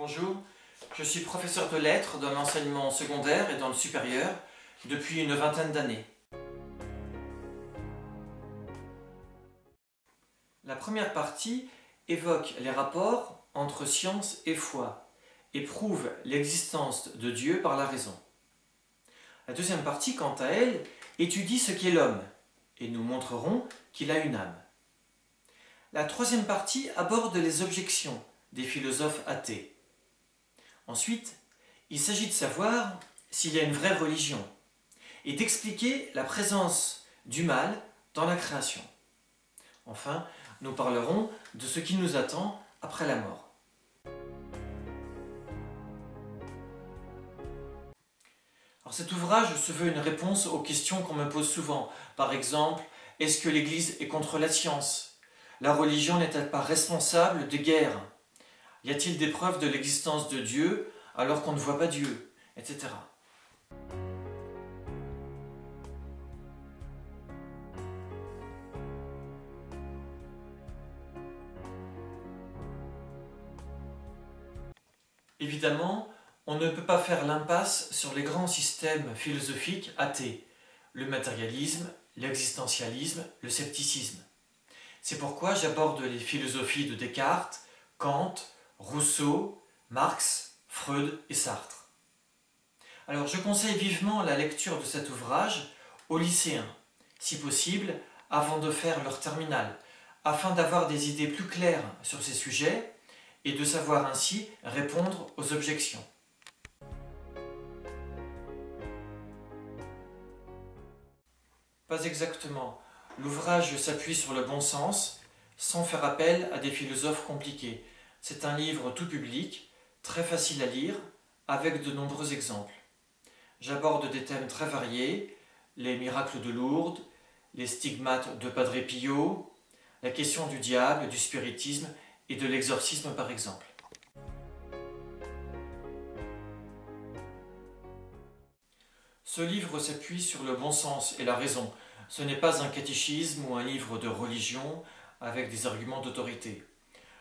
Bonjour, je suis professeur de lettres dans l'enseignement secondaire et dans le supérieur depuis une vingtaine d'années. La première partie évoque les rapports entre science et foi et prouve l'existence de Dieu par la raison. La deuxième partie, quant à elle, étudie ce qu'est l'homme et nous montrerons qu'il a une âme. La troisième partie aborde les objections des philosophes athées. Ensuite, il s'agit de savoir s'il y a une vraie religion et d'expliquer la présence du mal dans la création. Enfin, nous parlerons de ce qui nous attend après la mort. Alors cet ouvrage se veut une réponse aux questions qu'on me pose souvent. Par exemple, est-ce que l'Église est contre la science? La religion n'est-elle pas responsable des guerres? Y a-t-il des preuves de l'existence de Dieu alors qu'on ne voit pas Dieu, etc. Évidemment, on ne peut pas faire l'impasse sur les grands systèmes philosophiques athées, le matérialisme, l'existentialisme, le scepticisme. C'est pourquoi j'aborde les philosophies de Descartes, Kant, Rousseau, Marx, Freud et Sartre. Alors je conseille vivement la lecture de cet ouvrage aux lycéens, si possible avant de faire leur terminale, afin d'avoir des idées plus claires sur ces sujets et de savoir ainsi répondre aux objections. Pas exactement. L'ouvrage s'appuie sur le bon sens, sans faire appel à des philosophes compliqués. C'est un livre tout public, très facile à lire, avec de nombreux exemples. J'aborde des thèmes très variés, les miracles de Lourdes, les stigmates de Padre Pio, la question du diable, du spiritisme et de l'exorcisme par exemple. Ce livre s'appuie sur le bon sens et la raison. Ce n'est pas un catéchisme ou un livre de religion avec des arguments d'autorité.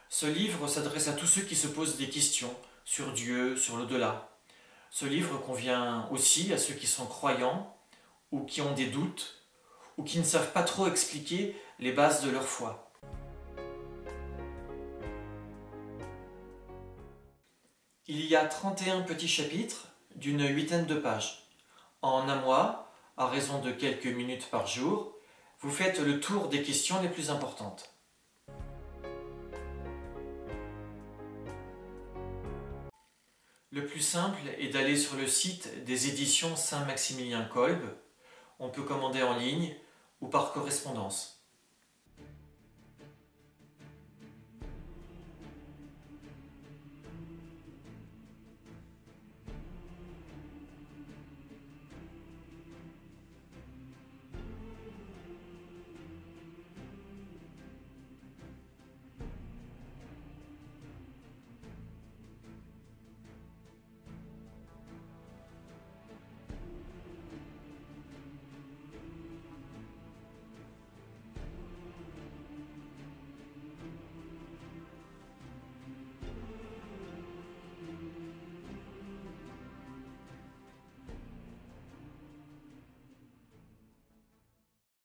Ce livre s'adresse à tous ceux qui se posent des questions sur Dieu, sur l'au-delà. Ce livre convient aussi à ceux qui sont croyants ou qui ont des doutes ou qui ne savent pas trop expliquer les bases de leur foi. Il y a 31 petits chapitres d'une 8aine de pages. En un mois, à raison de quelques minutes par jour, vous faites le tour des questions les plus importantes. Le plus simple est d'aller sur le site des éditions Saint-Maximilien Kolb. On peut commander en ligne ou par correspondance.